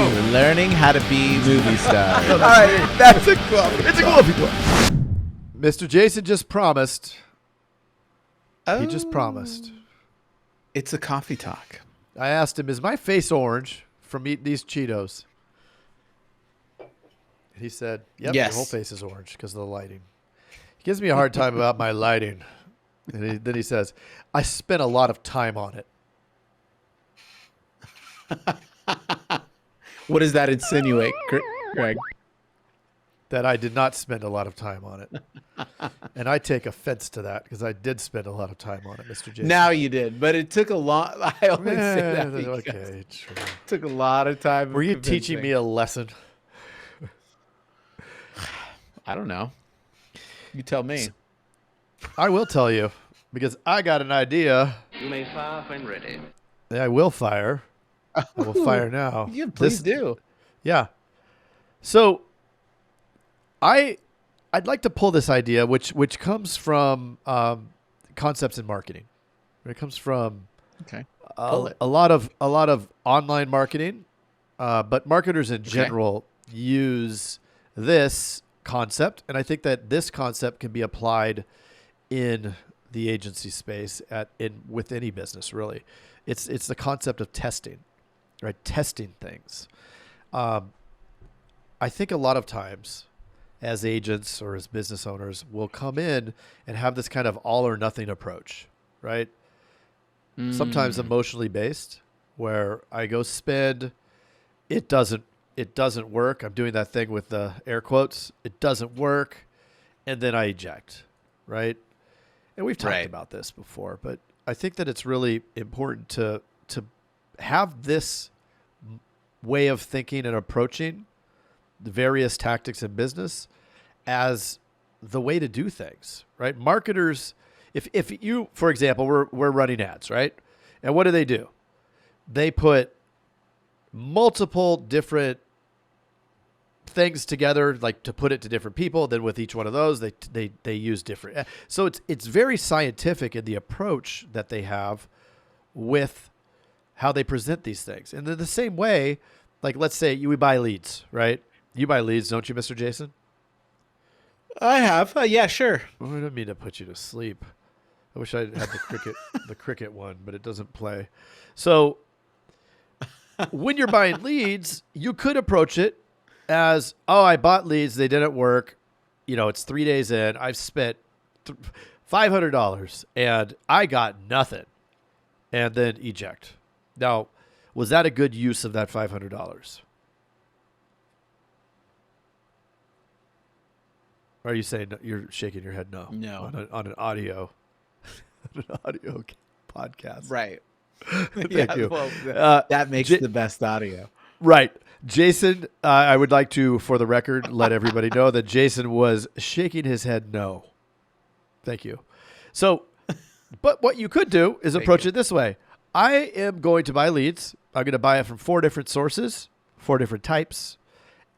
Learning how to be movie stars. All right, that's a coffee. It's a coffee talk. Mr. Jason just promised. He just promised. It's a coffee talk. I asked him, "Is my face orange from eating these Cheetos?" He said, "Yep, Yes. Your whole face is orange because of the lighting." He gives me a hard time about my lighting, and then he says, "I spent a lot of time on it." What does that insinuate, Greg? That I did not spend a lot of time on it. And I take offense to that because I did spend a lot of time on it, Mr. Jason. Now you did, but it took a lot. I always say that because Okay, true. it took a lot of time. Were you teaching me a lesson? I don't know. You tell me. I will tell you because I got an idea. You may fire when ready. Yeah, I will fire. I will fire now. Yeah, please do. Yeah. So I'd like to pull this idea, which comes from concepts in marketing. It comes from Okay. a lot of online marketing, but marketers in general use this concept, and I think that this concept can be applied in the agency space with any business. Really, it's the concept of testing, right? Testing things. I think a lot of times, as agents or as business owners, will come in and have this kind of all or nothing approach, right? Sometimes emotionally based, where I go spend, it doesn't work. I'm doing that thing with the air quotes. It doesn't work, and then I eject, right? And we've talked about this before, but I think that it's really important to have this way of thinking and approaching the various tactics in business as the way to do things, right? Marketers, if you, for example, we're running ads, right? And what do? They put multiple different things together, like to put it to different people. Then with each one of those, they use different. So it's very scientific in the approach that they have with how they present these things. And in the same way, like let's say we buy leads, right? You buy leads, don't you, Mr. Jason? I have. Yeah, sure. Oh, I don't mean to put you to sleep. I wish I had the cricket one, but it doesn't play. So when you're buying leads, you could approach it as, oh, I bought leads. They didn't work. It's 3 days in. I've spent $500 and I got nothing, and then eject. Now, was that a good use of that $500? Or are you saying you're shaking your head no? No. On an audio podcast. Right. Thank you. Well, that makes the best audio. Right. Jason, I would like to, for the record, let everybody know that Jason was shaking his head no. Thank you. So, but what you could do is approach it this way. I am going to buy leads. I'm going to buy it from 4 different sources, 4 different types,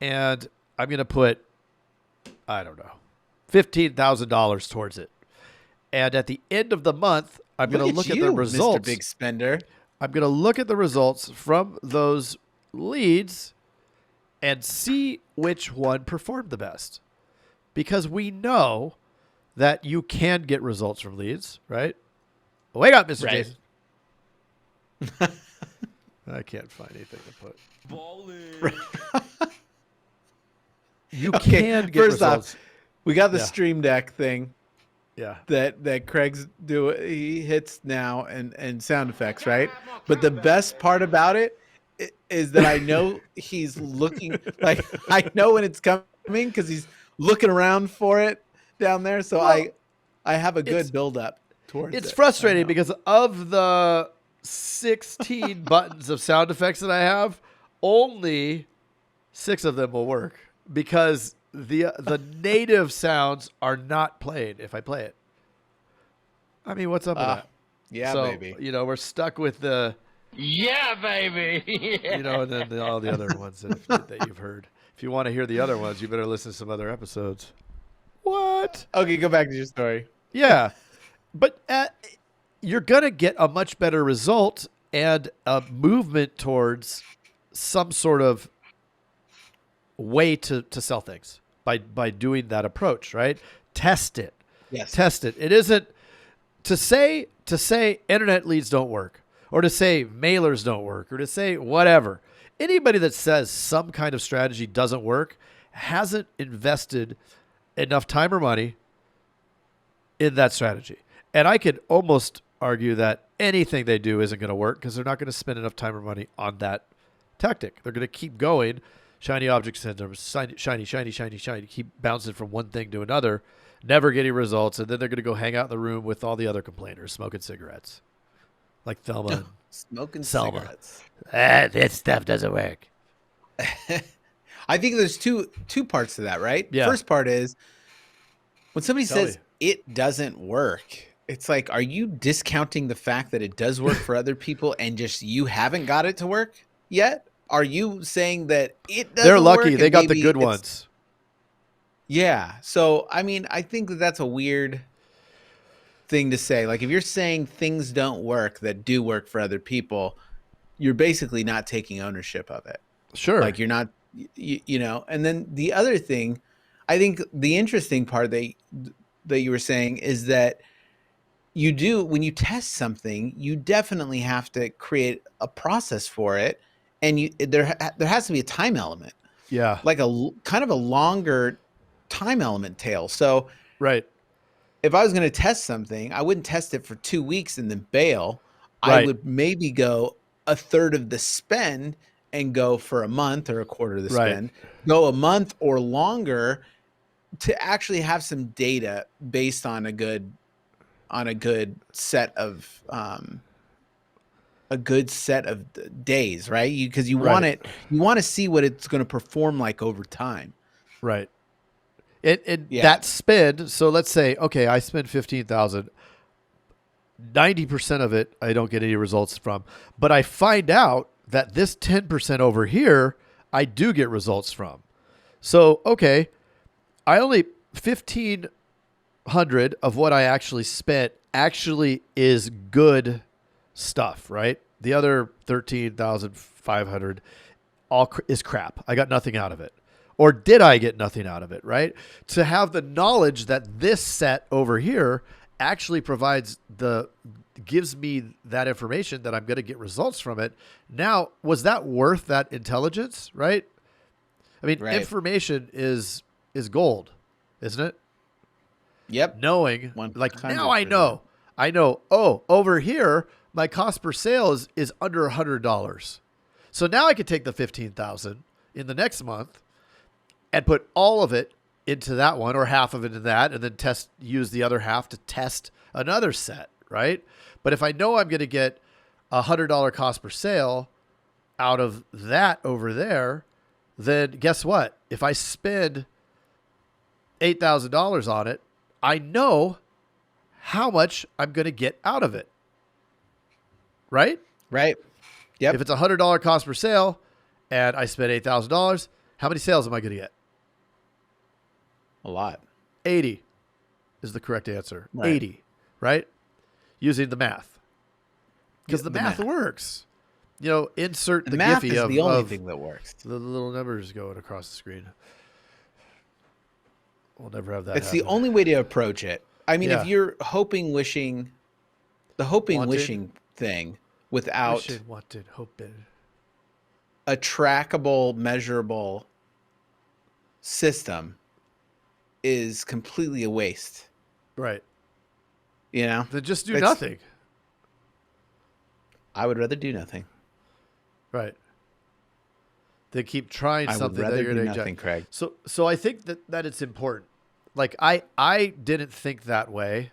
and I'm going to put, I don't know, $15,000 towards it. And at the end of the month, I'm going to look at the results. Mr. Big Spender. I'm going to look at the results from those leads and see which one performed the best. Because we know that you can get results from leads, right? Wake up, Mr. Jason. I can't find anything to put. You can get first results. Off, we got the Stream Deck thing. Yeah. That Craig's he hits now and sound effects, right? But the best part about it is that I know he's looking, like I know when it's coming because he's looking around for it down there. So I have a good build up towards it. It's frustrating because of the 16 buttons of sound effects that I have, only 6 of them will work because the native sounds are not played if I play it. I mean, what's up with that? Yeah, so, baby. We're stuck with the Yeah, baby. and then all the other ones that you've heard. If you want to hear the other ones, you better listen to some other episodes. What? Okay, go back to your story. Yeah. But you're going to get a much better result and a movement towards some sort of way to sell things by doing that approach, right? Test it. Yes. Test it. It isn't to say internet leads don't work, or to say mailers don't work, or to say whatever. Anybody that says some kind of strategy doesn't work hasn't invested enough time or money in that strategy. And I could almost argue that anything they do isn't going to work because they're not going to spend enough time or money on that tactic. They're going to keep going, shiny object syndrome, shiny, keep bouncing from one thing to another, never getting results, and then they're going to go hang out in the room with all the other complainers smoking cigarettes. Like Thelma and Smoking Selma. cigarettes. That stuff doesn't work. I think there's two parts to that, right? Yeah. First part is when somebody Tell says me. it doesn't work, it's like, are you discounting the fact that it does work for other people and just you haven't got it to work yet? Are you saying that it doesn't They're lucky. work They and got the maybe good it's- ones. Yeah. So, I mean, I think that that's a weird thing to say. Like, if you're saying things don't work that do work for other people, you're basically not taking ownership of it. Sure. Like, you're not, you know. And then the other thing, I think the interesting part that you were saying is that you do, when you test something, you definitely have to create a process for it, and there has to be a time element, yeah. like kind of a longer time element tail. So Right. if I was going to test something, I wouldn't test it for 2 weeks and then bail. Right. I would maybe go a third of the spend and go for a month, or a quarter of the Right. spend, go a month or longer to actually have some data based on a good set of days, right? Because you want Right. you want to see what it's going to perform like over time. Right. And Yeah. that spend, so let's say, okay, I spend 15,000. 90% of it I don't get any results from. But I find out that this 10% over here I do get results from. So, okay, I only 1,500 of what I actually spent actually is good stuff, right? The other 13,500 is crap. I got nothing out of it. Or did I get nothing out of it, right? To have the knowledge that this set over here actually gives me that information that I'm going to get results from it. Now, was that worth that intelligence, right? I mean, Right. information is gold, isn't it? Yep. Knowing, like, now I 100%. know, oh, over here, my cost per sale is under $100. So now I could take the 15,000 in the next month and put all of it into that one, or half of it in that, and then use the other half to test another set, right? But if I know I'm going to get $100 cost per sale out of that over there, then guess what? If I spend $8,000 on it, I know how much I'm going to get out of it, right? Right. Yep. If it's $100 cost per sale and I spend $8,000, how many sales am I going to get? A lot. 80 is the correct answer. Right. 80, right? Using the math. Because Yeah, the the math math. works. You know, insert The the math Giphy is of the only of thing that works. the little numbers going across the screen. We'll never have that It's the happen. only way to approach it. I mean, Yeah. if you're wishing Wanted. thing without Wishing, wanted, hoping. a trackable, measurable system is completely a waste. Right. You know, Then just do It's- nothing. I would rather do nothing. Right. They keep trying I would something that rather you're do going to nothing, Craig. So I think that it's important. Like I didn't think that way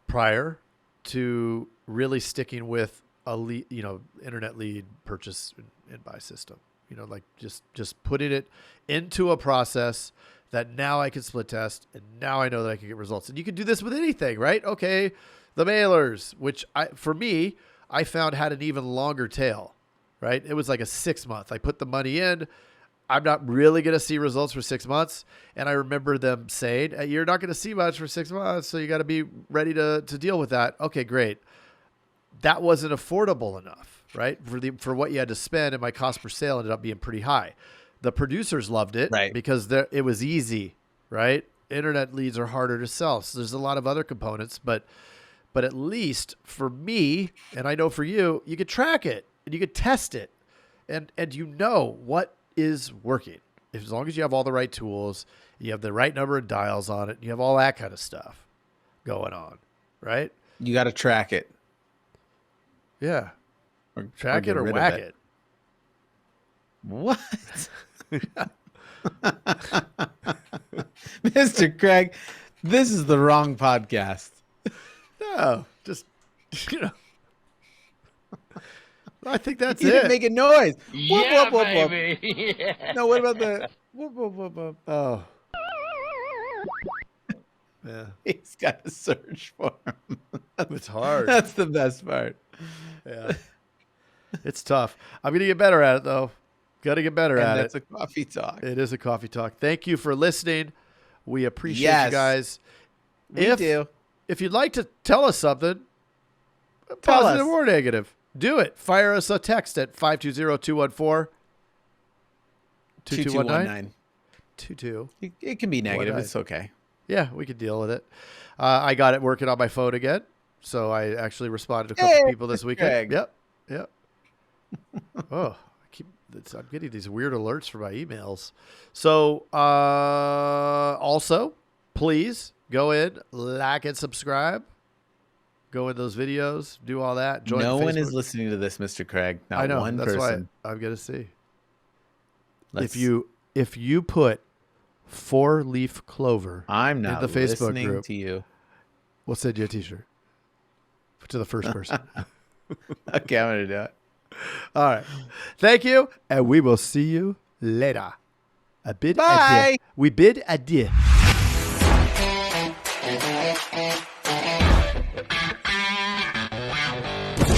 prior to really sticking with a lead, internet lead purchase and buy system. Like just putting it into a process that now I can split test, and now I know that I can get results. And you can do this with anything, right? Okay, the mailers, which for me, I found had an even longer tail, right? It was like a 6 month. I put the money in. I'm not really going to see results for 6 months. And I remember them saying, "Hey, you're not going to see much for 6 months, so you got to be ready to deal with that." Okay, great. That wasn't affordable enough, right? For what you had to spend, and my cost per sale ended up being pretty high. The producers loved it Right. because it was easy, right? Internet leads are harder to sell. So there's a lot of other components, but at least for me, and I know for you, you could track it and you could test it and you know what is working. As long as you have all the right tools, you have the right number of dials on it, you have all that kind of stuff going on, right? You got to track it. Yeah. Or Track get it or rid of whack it. it. What? Mr. Craig, this is the wrong podcast. No, just, I think that's You it. didn't make a noise. Yeah, Whoop, whoop, whoop, whoop. baby. Yeah. No, what about the whoop, whoop, whoop, whoop? Oh. Yeah. He's got to search for him. It's hard. That's the best part. Yeah. It's tough. I'm going to get better at it, though. Got to get better And at that's it. a coffee talk. It is a coffee talk. Thank you for listening. We appreciate Yes. you guys. We do. If you'd like to tell us something, Tell positive us. or negative, do it. Fire us a text at 520-214 2219. 2219. 22. It can be negative. 19. It's okay. Yeah, we can deal with it. I got it working on my phone again, so I actually responded to a couple Hey, people this weekend. Craig. Yep. Oh, I'm getting these weird alerts for my emails. So, also, please go in, like and subscribe. Go in those videos, do all that. Join No one is Facebook. listening to this, Mr. Craig. Not I know. one That's person. why I'm gonna see. Let's- If you put 4-leaf clover I'm in not the Facebook listening group, to you. we'll send you a T-shirt to the first person. Okay, I'm gonna do it. All right. Thank you, and we will see you later. A bid Bye. adieu. We bid adieu.